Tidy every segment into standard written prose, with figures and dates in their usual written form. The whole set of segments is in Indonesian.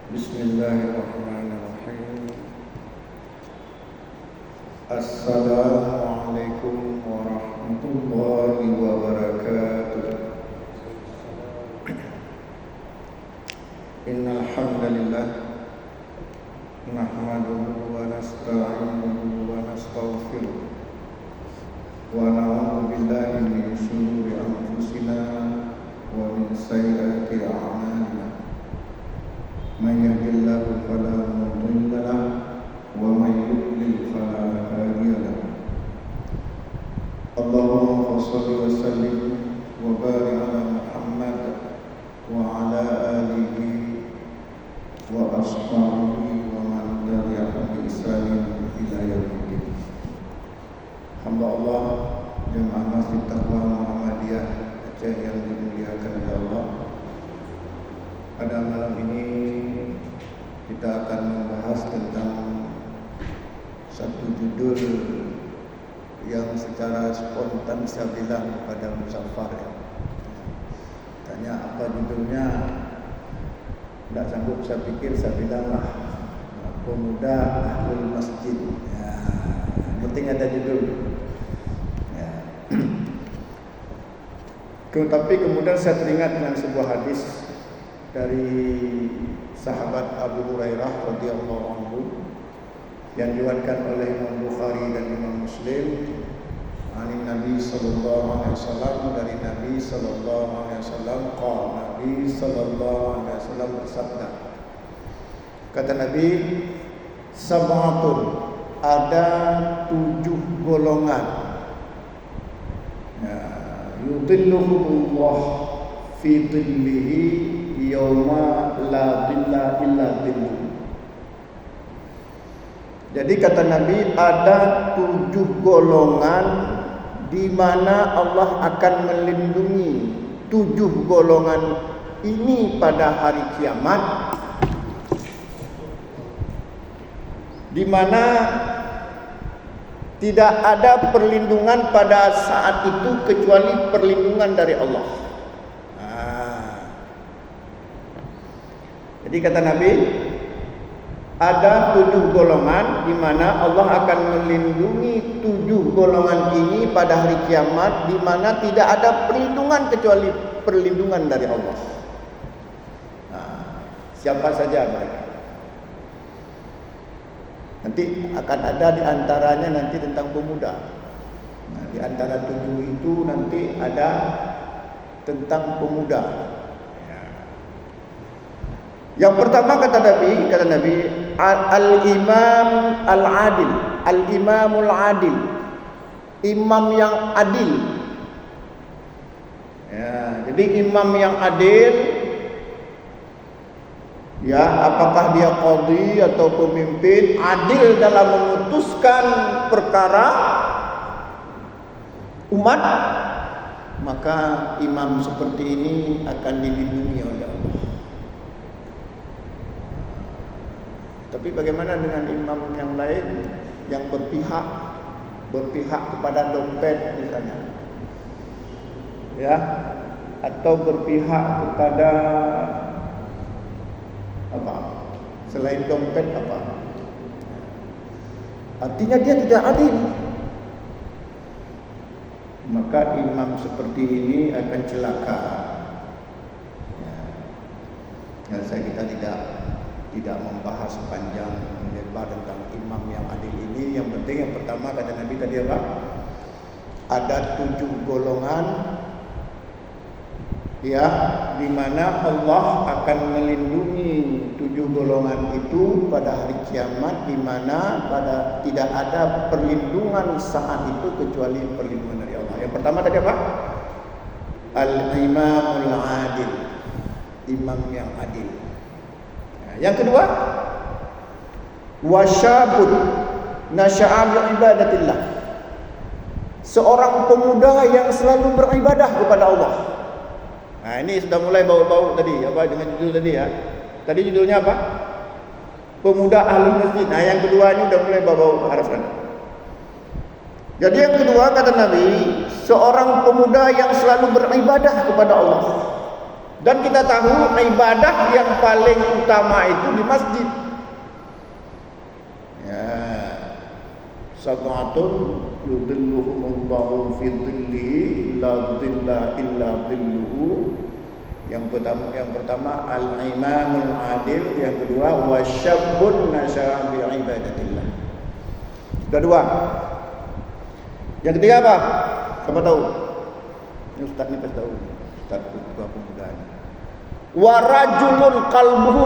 Bismillahirrahmanirrahim. Assalamualaikum warahmatullahi wabarakatuh. Innal hamdalillah nahmaduhu wa nasta'inuhu wa nastaghfiruh wa na'udzu billahi min shururi anfusina wa min sayyiati a'malina. Man yahdihillahu fala mudilla lahu wa man yudlil fala hadiya lahu. Allahumma shalli wa sallim wa barik ala Muhammad wa ala alihi wa ashabihi wa man tabi'ahum bi ihsanin ila yaumil. Hamba Allah jemaah Masjid Taqwa Muhammadiyah Aceh yang dimuliakan oleh Allah. Pada malam ini kita akan membahas tentang satu judul yang secara spontan saya bilang pada musafar ya. Tanya apa judulnya, tidak sanggup saya pikir, saya bilanglah pemuda ahlul masjid ya, penting ada judul ya. Tetapi kemudian saya teringat dengan sebuah hadis dari sahabat Abu Hurairah radhiyallahu anhu yang diriwayatkan oleh Imam Bukhari dan Imam Muslim dari Nabi sallallahu alaihi wasallam, dari Nabi sallallahu alaihi wasallam qala, Nabi sallallahu alaihi wasallam bersabda, kata Nabi, sab'atun, ada 7 golongan ya, yudhilluhumullah fi dhillihi yauma la dhilla illa dhilluh. Jadi kata Nabi, ada 7 golongan di mana Allah akan melindungi 7 golongan ini pada hari kiamat, di mana tidak ada perlindungan pada saat itu kecuali perlindungan dari Allah. Jadi kata Nabi, ada 7 golongan di mana Allah akan melindungi 7 golongan ini pada hari kiamat, di mana tidak ada perlindungan kecuali perlindungan dari Allah. Siapa saja mereka? Nanti akan ada di antaranya nanti tentang pemuda. Di antara 7 itu nanti ada tentang pemuda. Yang pertama kata Nabi, al-imam al-adil, al-imamul adil, imam yang adil. Ya, jadi imam yang adil, ya, apakah dia qadhi atau pemimpin, adil dalam memutuskan perkara umat, maka imam seperti ini akan dilindungi oleh Allah. Tapi bagaimana dengan imam yang lain yang berpihak kepada dompet misalnya, ya, atau berpihak kepada apa selain dompet apa? Artinya dia tidak adil. Maka imam seperti ini akan celaka. Ya, kita tidak membahas panjang lebar tentang imam yang adil ini. Yang penting yang pertama kata Nabi tadi apa? Ada 7 golongan ya, di mana Allah akan melindungi 7 golongan itu pada hari kiamat, di mana tidak ada perlindungan saat itu kecuali perlindungan dari Allah. Yang pertama tadi apa? Al-imamul adil, imam yang adil. Yang kedua, wasyabun nasya'a bi ibadatillah, seorang pemuda yang selalu beribadah kepada Allah. Nah, ini sudah mulai bau-bau tadi apa dengan judul tadi ya. Tadi judulnya apa? Pemuda ahli masjid. Nah, yang kedua ini sudah mulai bau-bau arah sana. Jadi yang kedua kata Nabi, seorang pemuda yang selalu beribadah kepada Allah. Dan kita tahu ibadah yang paling utama itu di masjid. Ya, sab'atun yudhilluhumullahu fi dhillihi la dhilla illa dhilluhu. Yang pertama al-imamul adil, yang kedua wasyabbun nasya'a bi ibadatillah. Sudah dua. Yang ketiga apa? Siapa tahu? Ini Ustaz ni pasti tahu. Ustaz ketua pemuda ni. Wa rajulun qalbuhu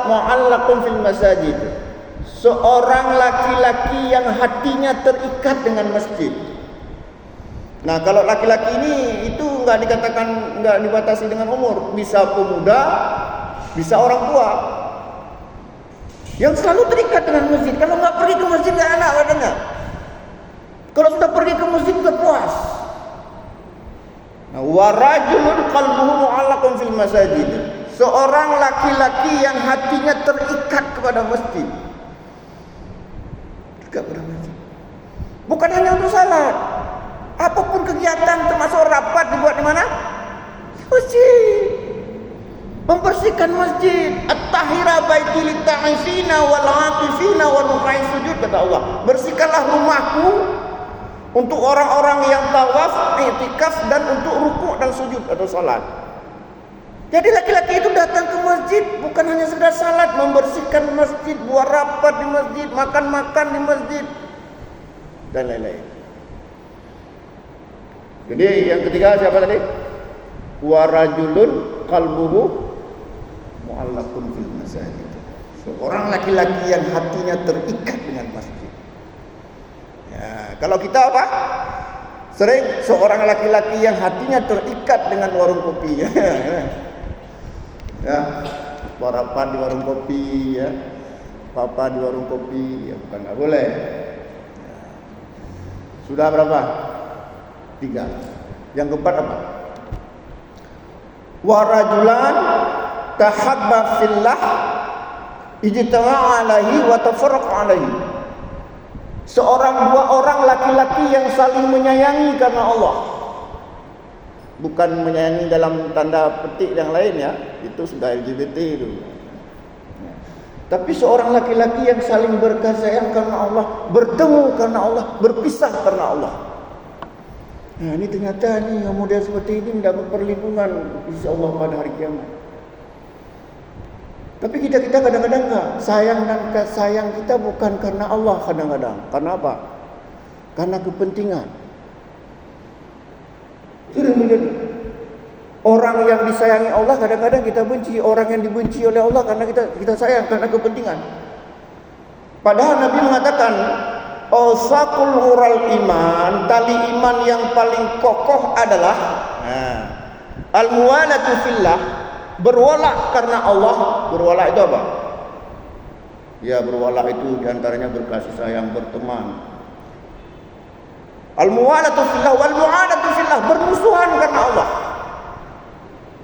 mu'allaqun fil masajid. Seorang laki-laki yang hatinya terikat dengan masjid. Nah, kalau laki-laki ini itu enggak dibatasi dengan umur, bisa pemuda, bisa orang tua. Yang selalu terikat dengan masjid. Kalau enggak pergi ke masjid enggak enak badannya. Kalau sudah pergi ke masjid sudah puas. Nah, wa rajulun qalbuhu mu'allaqun fil masajid. Seorang laki-laki yang hatinya terikat kepada masjid. Terikat kepada masjid. Bukan hanya untuk salat. Apapun kegiatan termasuk rapat dibuat di mana? Masjid. Membersihkan masjid. At-tahira baiti lit-ta'ifina wal 'akifina wal rukai sujud, kata Allah. Bersihkanlah rumahku untuk orang-orang yang tawaf, i'tikaf, dan untuk rukuk dan sujud atau salat. Jadi laki-laki itu datang ke masjid bukan hanya sekedar salat, membersihkan masjid, buat rapat di masjid, makan-makan di masjid, dan lain-lain. Jadi yang ketiga siapa tadi? Wa rajulun qalbuhu mu'allaqun fil masajid. Seorang laki-laki yang hatinya terikat dengan masjid. Ya, kalau kita apa? Sering seorang laki-laki yang hatinya terikat dengan warung kopi. Ya, barapan di warung kopi, ya, papa di warung kopi, ya, bukan nggak boleh. Ya. Sudah berapa? 3. Yang keempat apa? Wa rajulan tahabba fillah ijtama'a alaihi wa tafarraqa alaihi. Dua orang laki-laki yang saling menyayangi karena Allah. Bukan menyayangi dalam tanda petik yang lain, ya. Itu sudah LGBT itu. Tapi seorang laki-laki yang saling berkasih sayang karena Allah, bertemu karena Allah, berpisah karena Allah. Nah, ini ternyata nih yang model seperti ini mendapat perlindungan insyaallah pada hari kiamat. Tapi kita kadang-kadang enggak. Sayang kita bukan karena Allah kadang-kadang. Karena apa? Karena kepentingan. Sering menjadi orang yang disayangi Allah kadang-kadang kita benci, orang yang dibenci oleh Allah karena kita sayang karena kepentingan. Padahal Nabi mengatakan awsaqul ural iman, tali iman yang paling kokoh adalah al-muwalatu fillah, berwala karena Allah. Berwala itu apa? Ya, berwala itu diantaranya berkasih sayang, berteman. Al-muwalatu fillah wal mu'adatu fillah, bermusuhan karena Allah.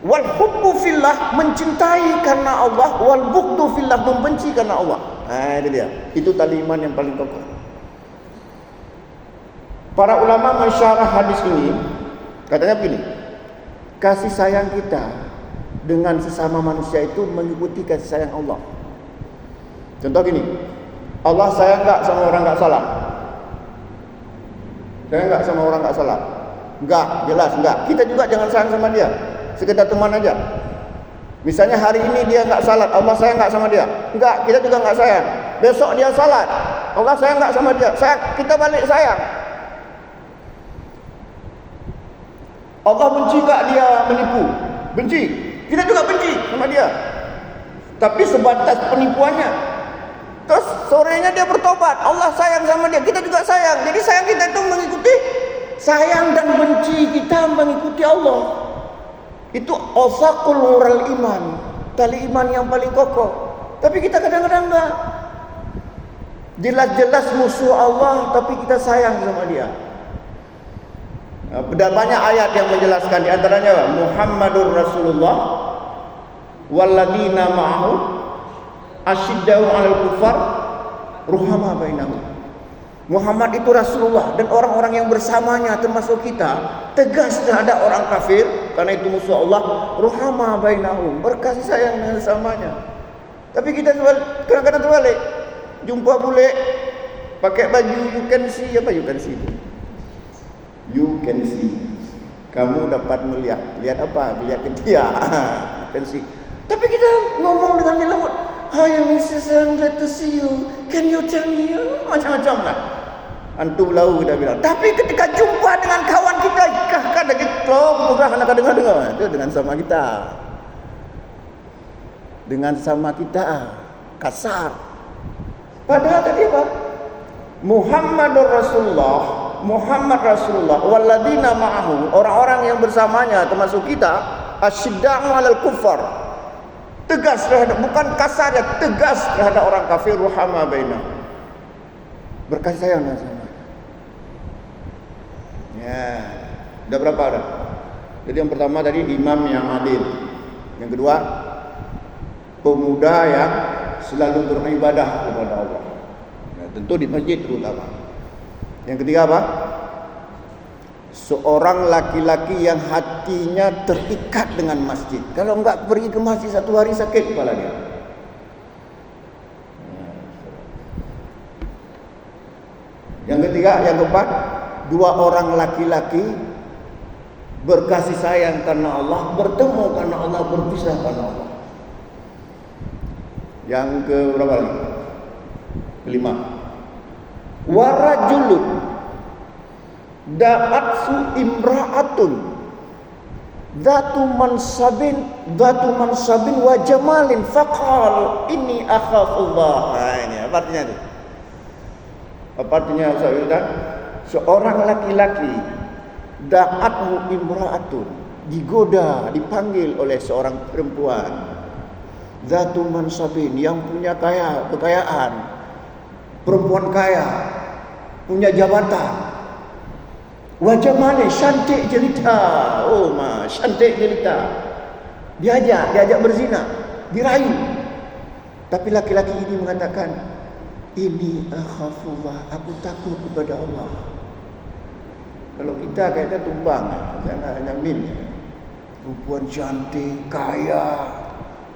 Wal hubbu fillah, mencintai karena Allah. Wal bughdu fillah, membenci karena Allah. Nah, itu dia. Itu tali iman yang paling kokoh. Para ulama mensyarah hadis ini katanya begini, kasih sayang kita dengan sesama manusia itu mengikuti kasih sayang Allah. Contoh gini, Allah sayang enggak sama orang enggak salat? Sayang enggak sama orang enggak salat? Enggak, jelas enggak. Kita juga jangan sayang sama dia, sekedar teman aja. Misalnya hari ini dia enggak salat, Allah sayang enggak sama dia? Enggak, kita juga enggak sayang. Besok dia salat, Allah sayang enggak sama dia? Sayang, kita balik sayang. Allah benci enggak dia menipu? Benci. Kita juga benci sama dia. Tapi sebatas penipuannya. Terus sorenya dia bertobat, Allah sayang sama dia, kita juga sayang. Jadi sayang kita itu mengikuti, sayang dan benci kita mengikuti Allah. Itu awsaqul ural iman, tali iman yang paling kokoh. Tapi kita kadang-kadang enggak. Jelas-jelas musuh Allah, tapi kita sayang sama dia. Banyak ayat yang menjelaskan, di antaranya Muhammadur Rasulullah walladzina ma'ahu asyiddau 'alal kuffar ruhama bainahum. Muhammad itu Rasulullah dan orang-orang yang bersamanya termasuk kita tegas terhadap orang kafir, karena itu musuh Allah. Ruhama bainahum, berkasih sayang dengan sesamanya. Tapi kita kadang-kadang terbalik. Jumpa bule pakai baju you can see, apa you can see? You can see. Kamu dapat melihat. Lihat apa? Lihat dia. You can see. Tapi kita ngomong dengan lembut. Hi Mrs. I'm glad to see you. Can you tell me? Macam-macam lah. Antum lau kita bilang. Tapi ketika jumpa dengan kawan kita, kadang kita bukan dengar itu dengan sama kita. Dengan sama kita kasar. Padahal tadi apa? Muhammad Rasulullah walladzina ma'ahu, orang-orang yang bersamanya termasuk kita, asyidda'u 'alal kuffar. Tegas terhadap, bukan kasar ya, tegas terhadap orang kafir, ruhama bainahum. Berkasih sayang dengan sama. Ya, udah berapa dah? Jadi yang pertama tadi imam yang adil. Yang kedua, pemuda yang selalu beribadah kepada Allah. Ya, tentu di masjid terutama. Yang ketiga apa? Seorang laki-laki yang hatinya terikat dengan masjid. Kalau enggak pergi ke masjid satu hari sakit kepala dia. Yang ketiga, yang keempat, dua orang laki-laki berkasih sayang karena Allah, bertemu karena Allah, berpisah karena Allah. Yang ke berapa lagi? Kelima. Warajulun da'atsu imra'atun dhatu mansabin wa jamalin faqal inni akhafullah. Nah, ini apa artinya itu? Apa artinya Ustaz? Seorang laki-laki da'athu imra'atun, digoda, dipanggil oleh seorang perempuan, dhatu mansabin, yang punya kekayaan, perempuan kaya, punya jabatan, wajah mana cantik jelita, cantik jelita, diajak berzina, dirayu. Tapi laki-laki ini mengatakan, ini akhafullah, aku takut kepada Allah. Kalau kita kayaknya tumbang, jangan hanya min. Perempuan cantik, kaya,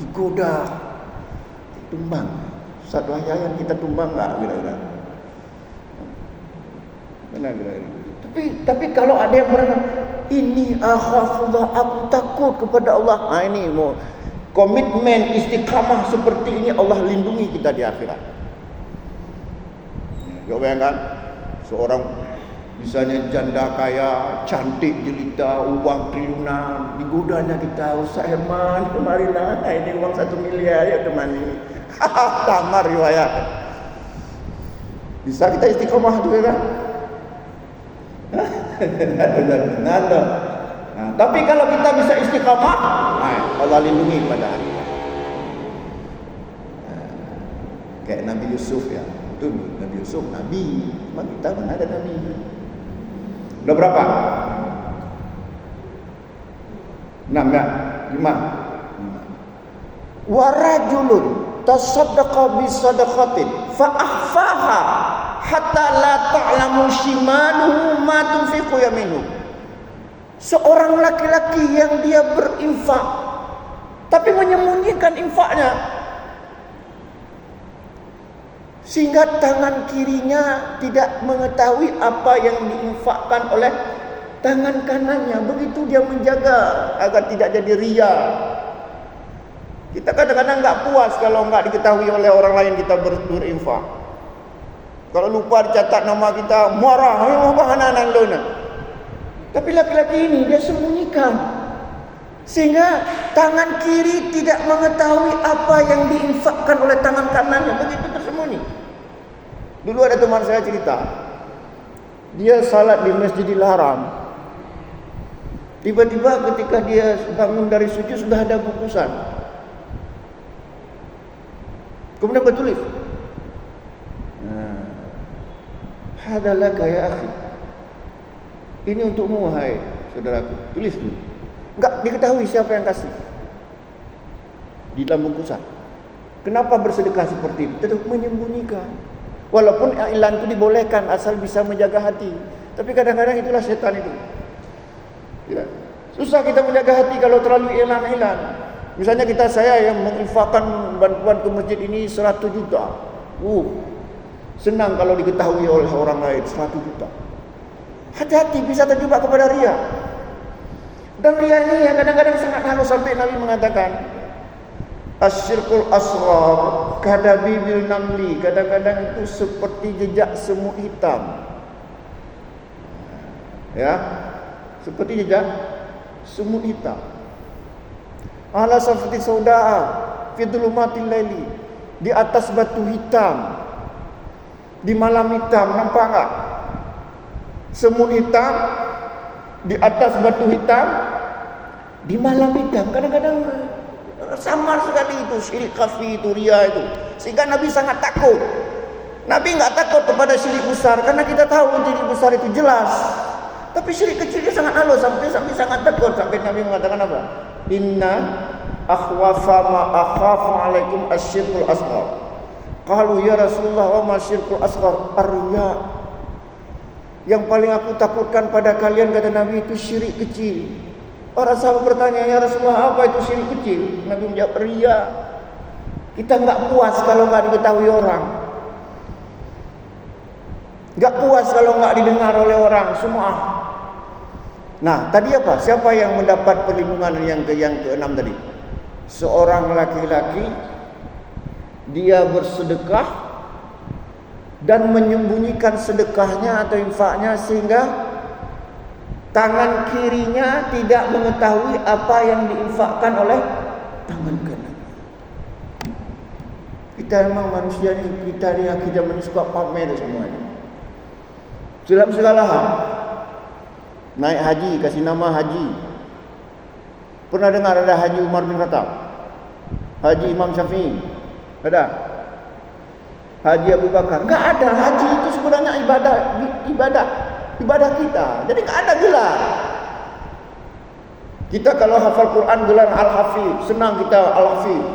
digoda, tumbang. Satu ayat kita tumbang enggak kira-kira? Benar kira-kira. Tapi kalau ada yang berkata, ini akhafullah, aku takut kepada Allah. Nah, ini mau komitmen istiqamah seperti ini, Allah lindungi kita di akhirat. Kau bayangkan seorang misalnya janda kaya, cantik jelita, uang triliunan, digodanya kita, Ustaz Herman, kemarilah, ini uang 1 miliar ya teman ini. Tamar riwayat. Bisa kita istiqomah juga kan? Nada. Nah, tapi kalau kita bisa istiqomah, Allah lindungi pada hari ini. Kayak Nabi Yusuf ya. Itu Nabi Yusuf, Nabi. Memang kita mana ada Nabi. Udah berapa? 6 ya? 5. Warajulun tasaddaqa bisadaqatin fa akhfaha hatta la ta'lamu shimaluhu ma tunfiqu yaminuhu. Seorang laki-laki yang dia berinfak tapi menyembunyikan infaknya, sehingga tangan kirinya tidak mengetahui apa yang diinfakkan oleh tangan kanannya. Begitu dia menjaga agar tidak jadi riya. Kita kadang-kadang enggak puas kalau enggak diketahui oleh orang lain kita berinfak. Kalau lupa dicatat nama kita, marah, apa hananan lona. Tapi laki-laki ini dia sembunyikan, sehingga tangan kiri tidak mengetahui apa yang diinfakkan oleh tangan kanannya. Begitu tersembunyi. Dulu ada teman saya cerita, dia salat di Masjidil Haram. Tiba-tiba ketika dia bangun dari sujud sudah ada bungkusan. Kemudian bertulis, hadalaka ya akhi, ini untukmu hai saudaraku. Tulis dulu. Enggak diketahui siapa yang kasih di dalam bungkusan. Kenapa bersedekah seperti itu? Tetap menyembunyikan. Walaupun iklan itu dibolehkan asal bisa menjaga hati. Tapi kadang-kadang itulah setan itu. Ya. Susah kita menjaga hati kalau terlalu elan-elan. Misalnya saya yang menginfakkan bantuan ke masjid ini 100 juta. Senang kalau diketahui oleh orang lain 100 juta. Hati-hati bisa terjebak kepada riya. Dan riya ini yang kadang-kadang sangat halus sampai Nabi mengatakan asyirkul asghar kadabibil namli, kadang-kadang itu seperti jejak semut hitam. Ya, seperti jejak semut hitam. Ala safati saudaa fi dhulumatil laili, di atas batu hitam di malam hitam. Nampak enggak? Semut hitam di atas batu hitam di malam hitam. Kadang-kadang samar sekali itu syirik khafi, itu riya itu. Sehingga Nabi sangat takut. Nabi enggak takut kepada syirik besar karena kita tahu syirik besar itu jelas. Tapi syirik kecilnya sangat halus sampai sangat takut. Sampai Nabi mengatakan apa? Inna akhwafa ma akhafu alaikum asyirkul asghar. Qalu ya Rasulullah wa ma syirkul asghar? Ar-riya. Yang paling aku takutkan pada kalian, kata Nabi, itu syirik kecil. Orang sahabat bertanya, ya Rasulullah, apa itu syirik kecil? Nabi menjawab, riya. Kita enggak puas kalau enggak diketahui orang. Enggak puas kalau enggak didengar oleh orang semua. Nah, tadi apa? Siapa yang mendapat perlindungan yang keenam tadi? Seorang laki-laki, dia bersedekah dan menyembunyikan sedekahnya atau infaknya sehingga tangan kirinya tidak mengetahui apa yang diinfakkan oleh tangan kanan. Kita memang manusia ni, kita ni suka pamer semuanya. Dalam segala hal. Naik haji, kasih nama haji. Pernah dengar ada Haji Umar bin Khattab? Haji Imam Syafi'i? Ada? Haji Abu Bakar? Enggak ada. Haji itu sebenarnya ibadah kita. Jadi enggak ada gelar. Kita kalau hafal Quran gelar Al-Hafiz, senang kita Al-Hafiz.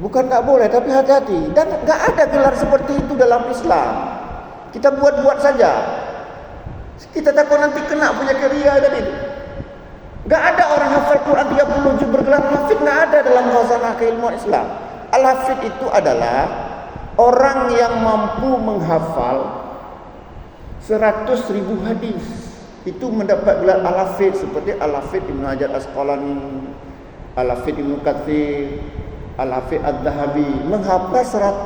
Bukan enggak boleh, tapi hati-hati. Dan enggak ada gelar seperti itu dalam Islam. Kita buat-buat saja. Kita takut nanti kena punya riya tadi. Enggak ada orang hafal Quran 30 juz bergelar Hafiz, enggak ada dalam khazanah keilmuan Islam. Al-Hafiz itu adalah orang yang mampu menghafal 100.000 hadis. Itu mendapat gelar Al-Hafiz, seperti Al-Hafiz Ibnu Hajar Asqalani, Al-Hafiz Ibnu Katsir, Al-Hafiz Adz-Dzahabi. Menghafal 100.000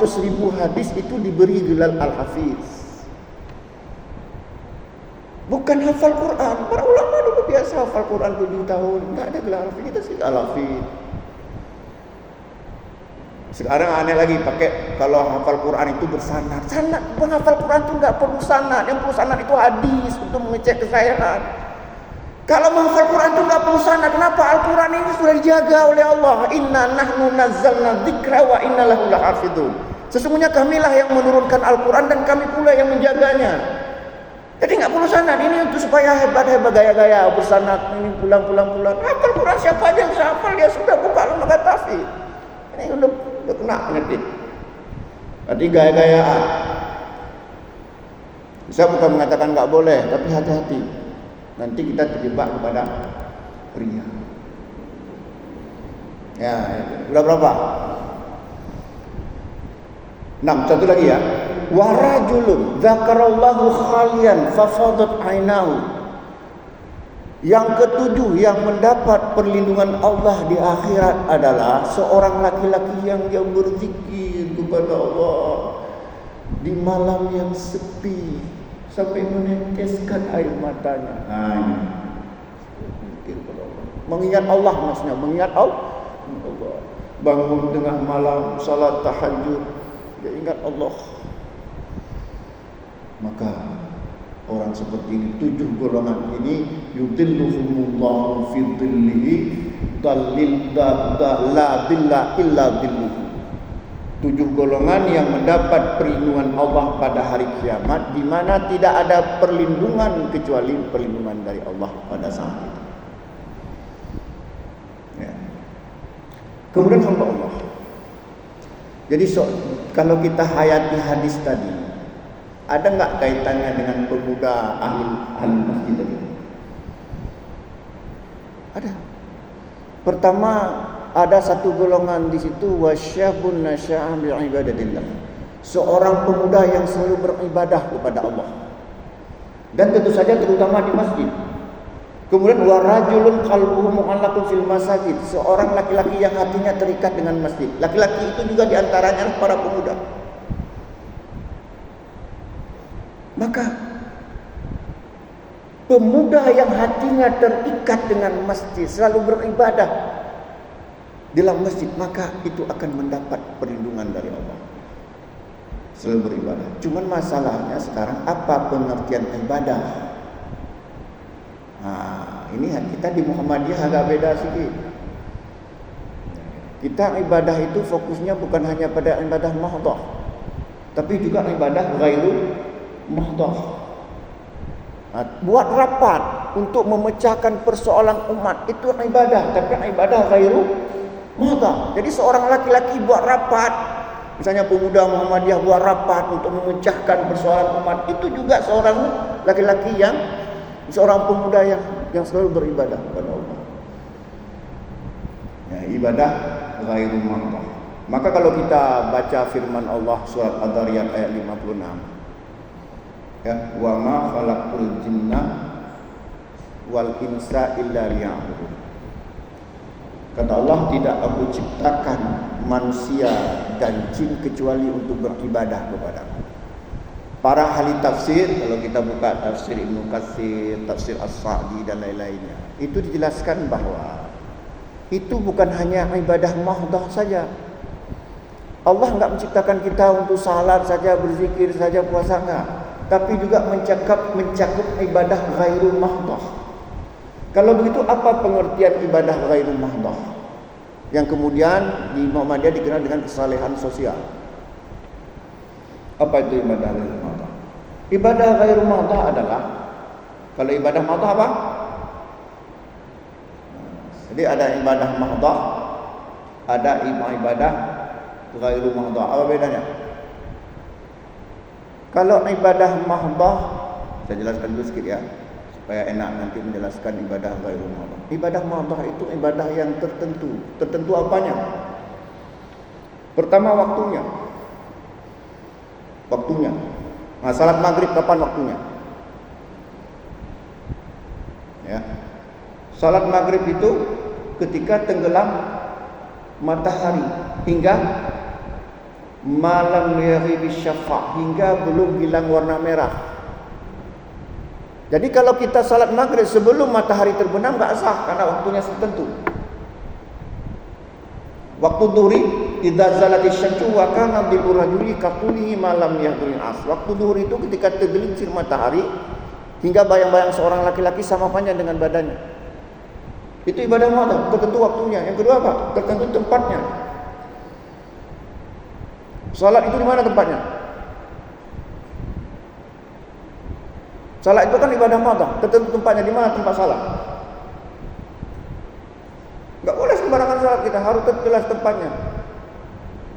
hadis itu diberi gelar Al-Hafiz. Bukan hafal Quran. Para ulama dulu biasa hafal Quran 7 tahun. Enggak ada gelar Al-Hafiz. Kita sih Al-Hafiz. Sekarang aneh lagi pakai kalau hafal Quran itu bersanad. Sanad, menghafal Quran itu enggak perlu sanad. Yang perlu sanad itu hadis untuk mengecek kesahihan. Kalau menghafal Quran itu enggak perlu sanad. Kenapa? Al-Quran ini sudah dijaga oleh Allah. Inna nahnu nazzalna dzikra wa inna lahu lahafizun. Sesungguhnya kamilah yang menurunkan Al-Quran dan kami pula yang menjaganya. Jadi enggak perlu sanad. Ini untuk supaya hebat-hebat gaya-gaya bersanad ini pulang. Hafal Quran siapa aja yang bisa hafal, dia sudah buka lembaga tahfidz. Ini udah kena ngetik. Berarti gaya-gayaan. Saya bukan mengatakan enggak boleh, tapi hati-hati. Nanti kita terjebak kepada riya. Ya, udah berapa? 6, satu lagi ya. Wa rajulun dzakarallahu khalian fafadat ainahu. Yang ketujuh yang mendapat perlindungan Allah di akhirat adalah seorang laki-laki yang dia berzikir kepada Allah di malam yang sepi sampai meneteskan air matanya. Mengingat Allah, maksudnya mengingat Allah. Bangun tengah malam salat tahajud, dia ingat Allah. Maka orang seperti ini, 7 golongan ini, yudilluhumullahu fi dhillihi la dhilla illa dhilluhu. 7 golongan yang mendapat perlindungan Allah pada hari kiamat, di mana tidak ada perlindungan kecuali perlindungan dari Allah pada saat itu. Ya. Kemudian hamba Allah. Jadi kalau kita hayati hadis tadi, ada enggak kaitannya dengan pemuda ahli masjid tadi? Ada. Pertama, ada satu golongan di situ, wasyabun nasya'a bi ibadatillah. Seorang pemuda yang selalu beribadah kepada Allah. Dan tentu saja terutama di masjid. Kemudian warajulun qalbuhu mu'allaqun fil masajid. Seorang laki-laki yang hatinya terikat dengan masjid. Laki-laki itu juga diantaranya para pemuda. Maka pemuda yang hatinya terikat dengan masjid, selalu beribadah di dalam masjid, maka itu akan mendapat perlindungan dari Allah. Selalu beribadah. Cuman masalahnya sekarang apa pengertian ibadah? Nah, ini kita di Muhammadiyah agak beda sedikit. Kita ibadah itu fokusnya bukan hanya pada ibadah mahdhah, tapi juga ibadah ghairu mahdhah. Buat rapat untuk memecahkan persoalan umat itu ibadah, tapi ibadah ghairu mahdhah. Jadi seorang laki-laki buat rapat, misalnya pemuda Muhammadiyah buat rapat untuk memecahkan persoalan umat, itu juga seorang laki-laki seorang pemuda yang selalu beribadah kepada Allah. Ya, ibadah ghairu mahdhah. Maka kalau kita baca firman Allah surat Ad-Dariyat ayat 56, ya, wa ma khalaqul jinna wal insa illa liya'budun. Kata Allah, tidak aku ciptakan manusia dan jin kecuali untuk beribadah kepadaku. Para ahli tafsir, kalau kita buka tafsir Ibnu Katsir, tafsir As-Sa'di dan lain-lainnya, itu dijelaskan bahwa itu bukan hanya ibadah mahdhah saja. Allah enggak menciptakan kita untuk salat saja, berzikir saja, puasa enggak, tapi juga mencakup ibadah ghairu mahdhah. Kalau begitu apa pengertian ibadah ghairu mahdhah? Yang kemudian di Muhammadiyah dikenal dengan kesalehan sosial. Apa itu ibadah ghairu mahdhah? Ibadah ghairu mahdhah adalah, kalau ibadah mahdhah apa? Jadi ada ibadah mahdhah, ada ibadah ghairu mahdhah. Apa bedanya? Kalau ibadah mahdhah, saya jelaskan dulu sedikit ya, supaya enak nanti menjelaskan ibadah ghairu mahdhah. Ibadah mahdhah itu ibadah yang tertentu. Tertentu apanya? Pertama waktunya. Nah, salat maghrib kapan waktunya? Ya. Salat maghrib itu ketika tenggelam matahari hingga malam yaghib syafa', hingga belum hilang warna merah. Jadi kalau kita salat maghrib sebelum matahari terbenam enggak sah karena waktunya tertentu. Waktu dhuhri idza zalatis syamsu wa kana bil rajuli kaqulihi malam yahduril as. Waktu zuhur itu ketika tergelincir matahari hingga bayang-bayang seorang laki-laki sama panjang dengan badannya. Itu ibadah mahdhah, tertentu waktunya. Yang kedua apa? Tertentu tempatnya. Salat itu di mana tempatnya? Salat itu kan ibadah mahdhah, tertentu tempatnya. Di mana tempat salat? Enggak boleh sembarangan salat, kita harus jelas tempatnya.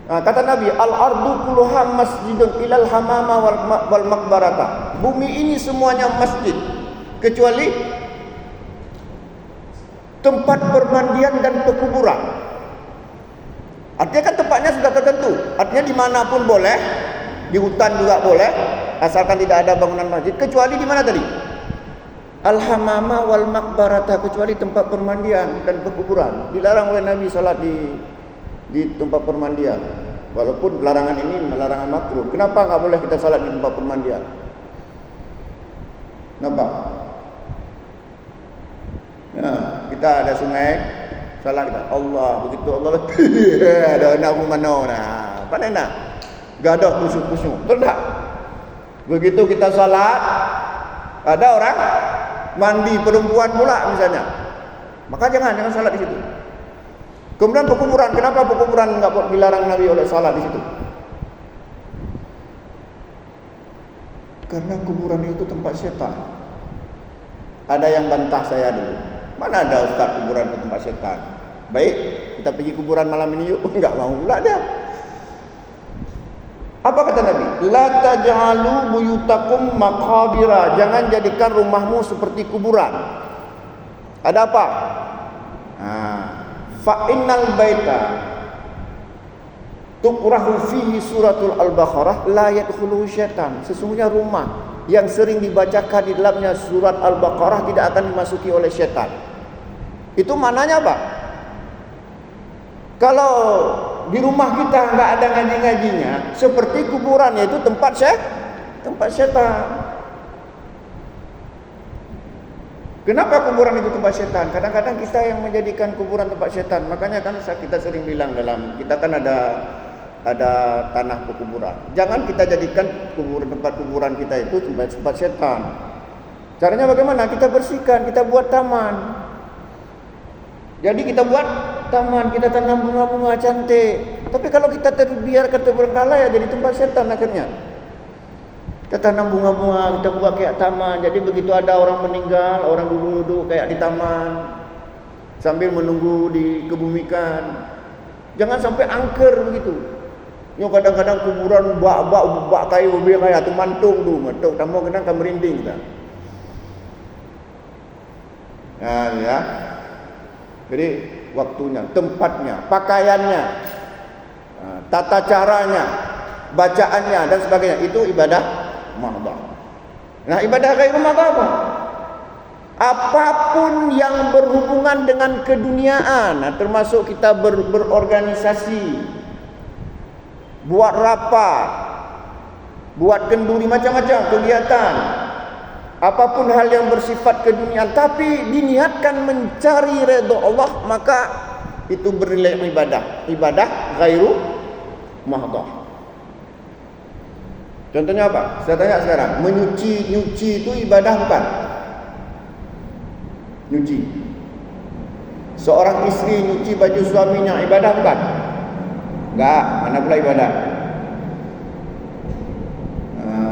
Nah, kata Nabi, al-ardu kulluha masjidun ilal hamama wal maqbarata. Bumi ini semuanya masjid kecuali tempat permandian dan pekuburan. Artinya kan tempatnya sudah tertentu. Artinya dimanapun boleh, di hutan juga boleh, asalkan tidak ada bangunan masjid. Kecuali di mana tadi? Al-hamama wal maqbarata, kecuali tempat permandian dan pekuburan. Dilarang oleh Nabi salat di tempat permandian. Walaupun larangan ini larangan makruh. Kenapa enggak boleh kita salat di tempat permandian? Kenapa? Ya, kita ada sungai, salat kita Allah, begitu Allah ada nak mana nah. Pandai nak? Gadah kusuk-kusuk. Betul tak? Begitu kita salat, ada orang mandi perempuan pula misalnya. Maka jangan salat di situ. Kemudian pekuburan, kenapa pekuburan enggak dilarang Nabi oleh salat di situ? Karena kuburan itu tempat setan. Ada yang bantah saya dulu. Mana ada ustaz kuburan itu tempat setan? Baik, kita pergi kuburan malam ini yuk. Enggak mau pula dia. Apa kata Nabi? La taj'alu buyutakum maqabira. Jangan jadikan rumahmu seperti kuburan. Ada apa? Fa innal baita tuqrahu fihi suratul Al-Baqarah la yadkhuluhu syaitan. Sesungguhnya rumah yang sering dibacakan di dalamnya surat Al-Baqarah tidak akan dimasuki oleh syaitan. Itu maknanya apa? Kalau di rumah kita enggak ada ngaji-ngajinya, seperti kuburan, yaitu tempat syaitan. Kenapa kuburan itu tempat syaitan? Kadang-kadang kita yang menjadikan kuburan tempat syaitan. Makanya kan kita sering bilang kita kan ada tanah pekuburan. Jangan kita jadikan tempat kuburan kita itu tempat syaitan. Caranya bagaimana? Kita bersihkan, kita buat taman. Jadi kita buat taman, kita tanam bunga-bunga cantik. Tapi kalau kita terbiarkan terbengkalai, jadi tempat setan akhirnya. Kita tanam bunga-bunga, kita buat kayak taman. Jadi begitu ada orang meninggal, orang duduk kayak di taman sambil menunggu dikebumikan. Jangan sampai angker begitu. Yo kadang-kadang kuburan bak kayu kayak tu mantung tamu kena merinding kita. Ya. Jadi waktunya, tempatnya, pakaiannya, tata caranya, bacaannya dan sebagainya itu ibadah mahdhah. Nah, ibadah ghairu mahdhah apa? Apapun yang berhubungan dengan keduniaan, termasuk kita berorganisasi, buat rapat, buat kenduri macam-macam kegiatan. Apapun hal yang bersifat keduniaan tapi diniatkan mencari redha Allah, maka itu bernilai ibadah ghairu mahdhah. Contohnya apa? Saya tanya sekarang, nyuci itu ibadah bukan? Nyuci. Seorang istri nyuci baju suaminya ibadah bukan? Enggak, mana pula ibadah?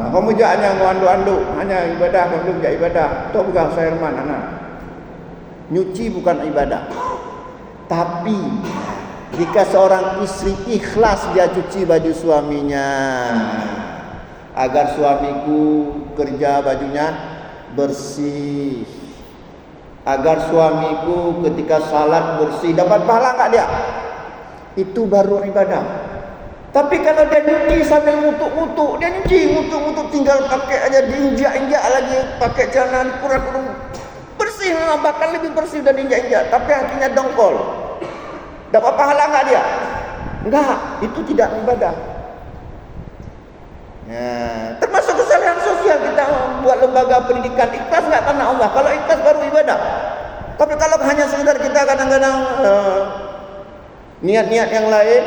Kamu hanya mengandu-andu, hanya ibadah, kamu tidak ibadah. Itu bukan Sairman, anak. Nyuci bukan ibadah. Tapi jika seorang istri ikhlas dia cuci baju suaminya, agar suamiku kerja bajunya bersih, agar suamiku ketika salat bersih, dapat pahala enggak dia? Itu baru ibadah. Tapi kalau dia nyuci sambil ngutuk-ngutuk, dia nyuci ngutuk-ngutuk tinggal pakai aja diinjak-injak lagi, pakai celana kurang-kurang bersih memang, bahkan lebih bersih dari injak-injak, tapi hatinya dongkol. Dapat pahala enggak dia? Enggak, itu tidak ibadah. Ya, termasuk kesalahan sosial kita buat lembaga pendidikan, ikhlas enggak karena Allah? Kalau ikhlas baru ibadah. Tapi kalau hanya sekedar kita kadang-kadang niat-niat yang lain,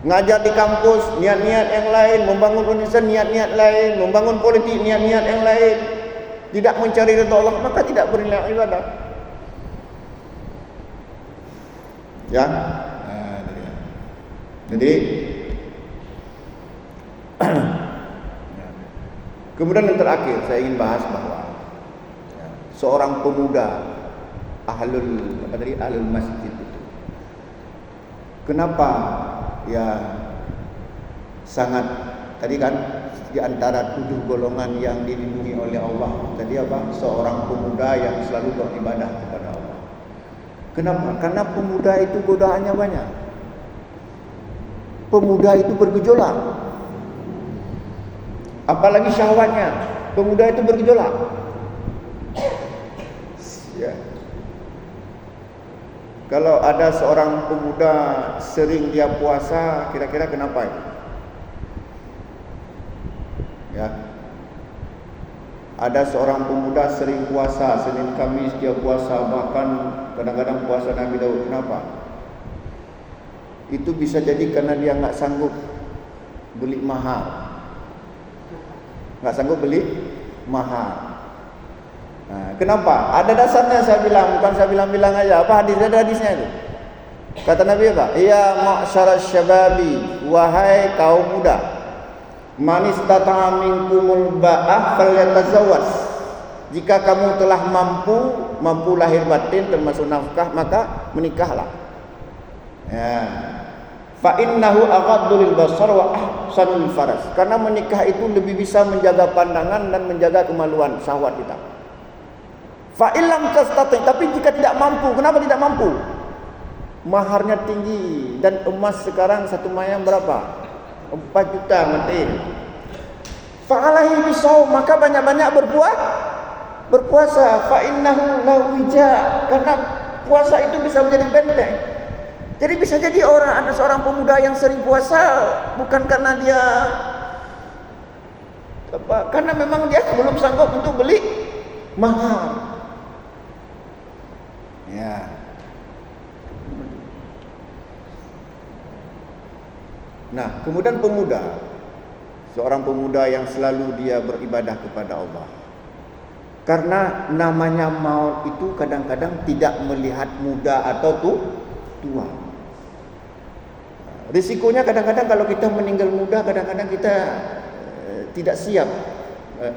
ngajar di kampus niat-niat yang lain, membangun universitas niat-niat lain, membangun politik niat-niat yang lain, tidak mencari ridha Allah, maka tidak bernilai ibadah. Ya. Jadi kemudian yang terakhir saya ingin bahas bahwa seorang pemuda ahlul masjid itu kenapa ya sangat, tadi kan di antara 7 golongan yang dilindungi oleh Allah tadi apa? Seorang pemuda yang selalu beribadah kepada Allah. Kenapa? Karena pemuda itu godaannya banyak. Pemuda itu bergejolak. Apalagi syahwatnya, pemuda itu bergejolak. Ya. Kalau ada seorang pemuda sering dia puasa, kira-kira kenapa itu? Ya. Ada seorang pemuda sering puasa, Senin Kamis dia puasa, bahkan kadang-kadang puasa Nabi Daud. Kenapa? Itu bisa jadi karena dia enggak sanggup beli mahar. Enggak sanggup beli mahar. Nah, kenapa? Ada dasarnya saya bilang, bukan saya bilang-bilang aja. Apa hadis? Ada hadisnya itu. Kata Nabi apa? Ya ma'syaras syababi, wahai kaum muda, man istata'a minkumul ba'ah falyatazawwaj. Jika kamu telah mampu lahir batin termasuk nafkah, maka menikahlah. Ya. Fa innahu aghaddu lil basar wa ahsanu lil faras. Karena menikah itu lebih bisa menjaga pandangan dan menjaga kemaluan syahwat kita. Fa illam tastati, tapi jika tidak mampu, kenapa tidak mampu? Maharnya tinggi dan emas sekarang satu mayang berapa? 4 juta mati. Fa alaihi bisawm, maka banyak-banyak berpuasa. Fa innahu lahu wija, karena puasa itu bisa menjadi benteng. Jadi bisa jadi ada seorang pemuda yang sering puasa bukan karena dia karena memang dia belum sanggup untuk beli mahar. Ya. Nah, kemudian seorang pemuda yang selalu dia beribadah kepada Allah. Karena namanya maut itu kadang-kadang tidak melihat muda atau tua. Risikonya kadang-kadang kalau kita meninggal muda, kadang-kadang kita tidak siap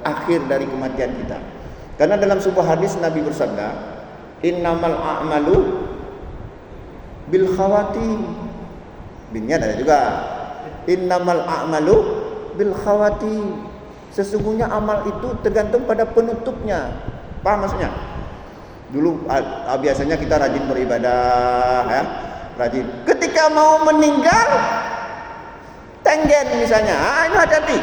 akhir dari kematian kita. Karena dalam sebuah hadis Nabi bersabda, innamal a'malu bil khawatim. Binnya ada juga. Innamal a'malu bil khawatim. Sesungguhnya amal itu tergantung pada penutupnya. Paham maksudnya? Dulu biasanya kita rajin beribadah, ya, rajin. Ketika mau meninggal, tenggen misalnya, ini hati-hati.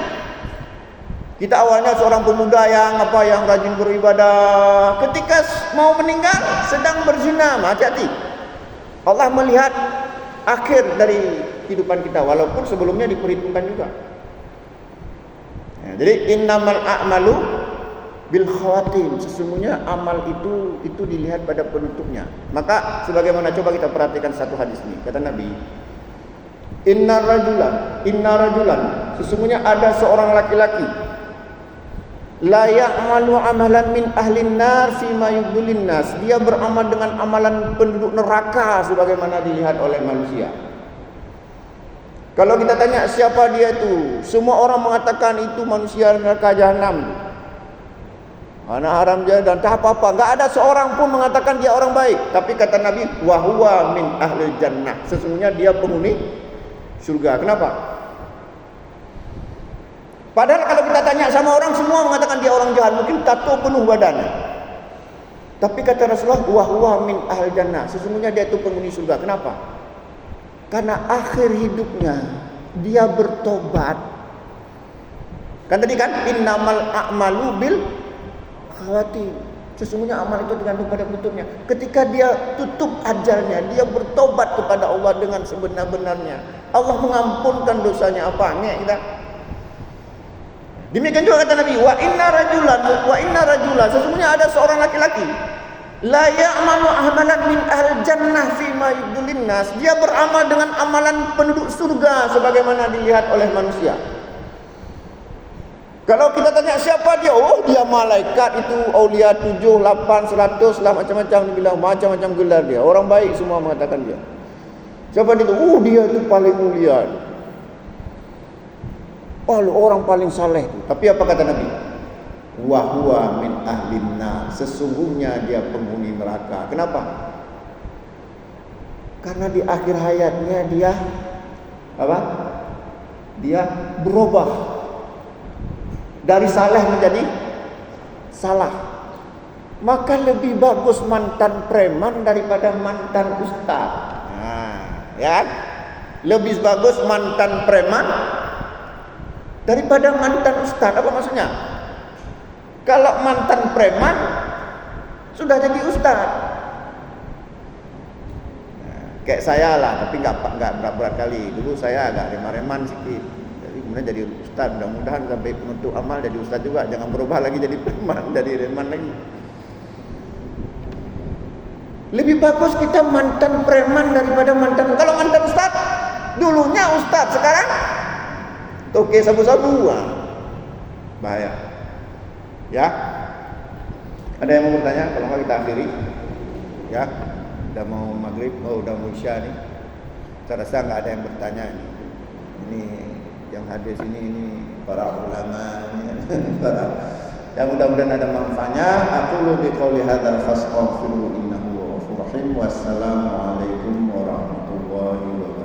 Kita awalnya seorang pemuda yang rajin beribadah. Ketika mau meninggal, sedang berzina, hati-hati. Allah melihat akhir dari kehidupan kita, walaupun sebelumnya diperhitungkan juga. Ya, jadi innamal a'malu bil khawatim, sesungguhnya amal itu dilihat pada penutupnya. Maka sebagaimana coba kita perhatikan satu hadis ini, kata Nabi, inna rajulan, sesungguhnya ada seorang laki-laki, la ya'malu amalan min ahlin nar fima yubdulin nas, dia beramal dengan amalan penduduk neraka sebagaimana dilihat oleh manusia. Kalau kita tanya siapa dia itu, semua orang mengatakan itu manusia neraka jahanam, anak haram dan tak apa-apa. Enggak ada seorang pun mengatakan dia orang baik. Tapi kata Nabi, wa huwa min ahli jannah, sesungguhnya dia penghuni surga. Kenapa? Padahal kalau kita tanya sama orang, semua mengatakan dia orang jahat, mungkin tato penuh badannya. Tapi kata Rasulullah, wa huwa min ahli jannah, sesungguhnya dia itu penghuni surga. Kenapa? Karena akhir hidupnya dia bertobat. Kan tadi kan innamal a'malu bil khawatim, sesungguhnya amal itu tergantung pada penutupnya. Ketika dia tutup ajalnya, dia bertobat kepada Allah dengan sebenar-benarnya, Allah mengampunkan dosanya. Apa kita? Demikian juga kata Nabi, wa inna rajulan, sesungguhnya ada seorang laki-laki, la ya'malu amalan min ahli jannah fima yubdulin nas, dia beramal dengan amalan penduduk surga sebagaimana dilihat oleh manusia. Kalau kita tanya siapa dia, oh dia malaikat, itu aulia 7, 8, 100 lah, macam-macam dibilang, macam-macam gelar dia. Orang baik semua mengatakan dia. Siapa dia itu? Oh dia itu paling mulia, orang paling saleh. Tapi apa kata Nabi? Wa huwa min ahlin nar, sesungguhnya dia penghuni neraka. Kenapa? Karena di akhir hayatnya dia berubah dari saleh menjadi salah. Maka lebih bagus mantan preman daripada mantan ustaz. Ya, lebih bagus mantan preman daripada mantan ustaz. Apa maksudnya? Kalau mantan preman sudah jadi ustaz, kayak saya lah, tapi nggak berat kali. Dulu saya agak reman sedikit, jadi kemudian jadi ustaz. Mudah-mudahan sampai penutup amal jadi ustaz juga. Jangan berubah lagi jadi preman, jadi reman lagi. Lebih bagus kita mantan preman daripada mantan. Kalau mantan ustaz, dulunya ustaz, sekarang toke sabu-sabu, bahaya. Ya, ada yang mau bertanya? Kalau nggak kita akhiri. Ya, udah mau maghrib, udah mau isya nih. Saya rasa nggak ada yang bertanya ini. Ini yang hadir sini para ulama, yang mudah-mudahan ada manfaatnya. Aku lebih qauli hadzal fastaghfiru innahu ghafurur rahim. Wassalamualaikum warahmatullahi wabarakatuh.